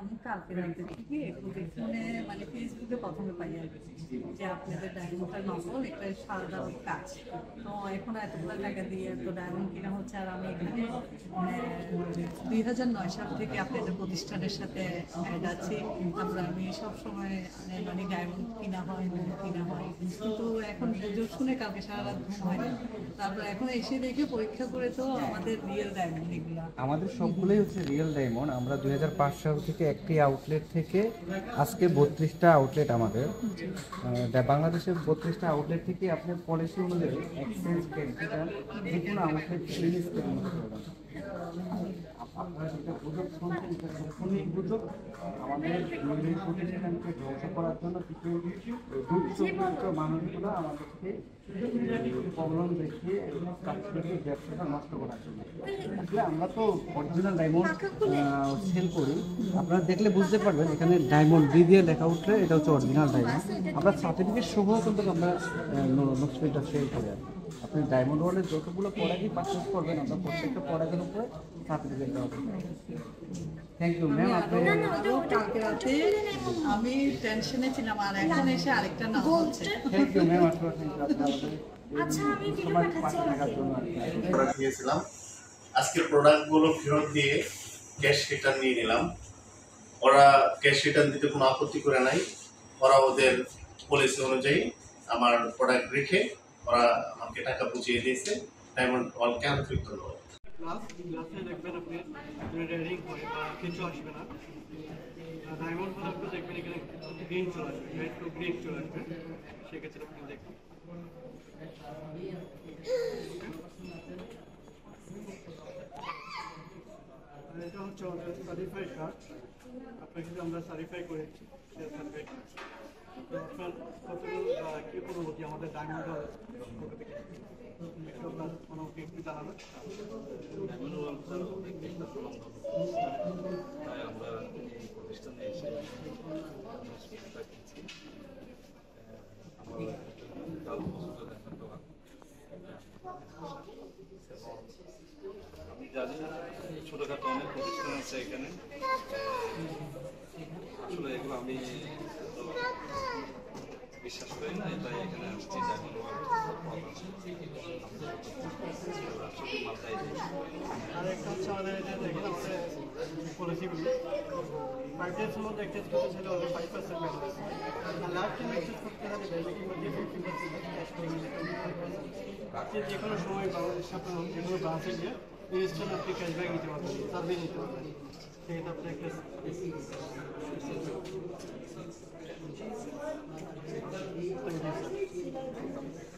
আমি কালকে রাতে থেকে ফোনে মানে ফেসবুকে প্রথমে পাই আর কি যে আপনাদের ডায়মন্ডটার নকল এটা সাধারণ কাজ। তো এখন এতগুলো টাকা দিয়ে এত ডায়মন্ড কেনা হচ্ছে, আর আমি এখানে 2009 সাল থেকে আপনাদের প্রতিষ্ঠানের সাথে অ্যাড আছি। তারপরে আমি সবসময় মানে ডায়মন্ড কিনা হয়, গোল্ড কিনা হয়, কিন্তু এখন গুজব শুনে কালকে সারা রাত ঘুম হয় না। তারপর এখন এসে দেখে পরীক্ষা করে তো আমাদের রিয়েল ডায়মন্ড এগুলা। আমাদের সবগুলোই হচ্ছে রিয়েল ডায়মন্ড। আমরা 2005 সাল থেকে একটি আউটলেট থেকে আজকে 32টা আউটলেট আমাদের বাংলাদেশের 32টা আউটলেট থেকে আপনার পলিসি অনুযায়ী এক্সচেঞ্জ ক্যান্সিটা যে কোনো আউটলেট থেকে আপনারা যেটা গুজব শুনছেন এটা সম্পূর্ণই গুজব। আমাদের প্রতিষ্ঠানকে ধ্বংস করার জন্য কিছু দুর্চরিত্র মানুষগুলো আমাদেরকে প্রবলেম দেখিয়ে কাজ থেকে ব্যবসাটা নষ্ট করার জন্য। আসলে আমরা তো অরিজিনাল ডায়মন্ড সেল করি, আপনারা দেখলে বুঝতে পারবেন এখানে ডায়মন্ড ডি দিয়ে লেখা উঠলে এটা হচ্ছে অরিজিনাল ডায়মন্ড। আমরা সার্টিফিকেট সহ কিন্তু আমরা নকশিটা সেল করি। আপনি ডায়মন্ড ওয়ার্ল্ডের যতগুলো প্রোডাক্টই পারচেস করবেন আমরা প্রত্যেকটা প্রোডাক্টের উপরে সার্টিফিকেট দেওয়া হবে। Thank you ma'am. কালকে রাতে আমি টেনশনে ছিলাম, আর এখন এসে আরেকটা নাম হচ্ছে। Thank you ma'am. আসলে নিয়েছিলাম, আজকের প্রোডাক্টগুলো ফেরত দিয়ে ক্যাশ রিটার্ন নিয়ে নিলাম। ওরা ক্যাশ রিটার্ন দিতে কোনো আপত্তি করে নাই। ওরা ওদের পলিসি অনুযায়ী আমার প্রোডাক্ট রেখে ওরা আমাকে টাকা বুঝিয়ে দিয়েছে। ডায়মন্ড ওয়ার্ল্ডকে আন্তরিক ধন্যবাদ। গ্লাসে দেখবেন আপনি রেডিং হয় বা কিছু আসবে না। ডায়মন্ড প্রোডাক্টও দেখবেন এখানে গ্রিন চলে আসবে, রেড টু গ্রিন চলে আসবে, সেক্ষেত্রে আপনি দেখবেন। এটা হচ্ছে আমাদের সার্টিফাই কার্ড, আপনাকে যদি আমরা সার্টিফাই করেছি সে সার্টিফাই কার্ড। আপনার কতগুলো কী অনুভূতি আমাদের ডায়মন্ড আপনার অনুভূতি একটু জানাবেন। তাই আমরা এই প্রতিষ্ঠানে এসে আমার আমি জানি ছোটখাটো অনেক প্রতিষ্ঠান আছে এখানে, আসলে এগুলো আমি বিশ্বাস করি না, তাই এখানে আসছি। আরেকটা হচ্ছে আমাদের দেখেন আমাদের পলিসিগুলি 5 ডেজের মধ্যে এক্সচেঞ্জ করতে চাইলে আমাদের 5% ব্যালেন্স, আর লাস্ট টাইম এক্সচেঞ্জ করতে হলে ব্যাংকে কিংবা ক্যাশ পেমেন্ট যে কোনো সময় বাংলাদেশে আপনার যে কোনো ব্রাঞ্চে গিয়ে ইনস্ট্যান্ট আপনি ক্যাশব্যাক নিতে পারবেন, সার্ভিস নিতে পারবেন। সেক্ষেত্রে আপনি একটা Thank you, sir.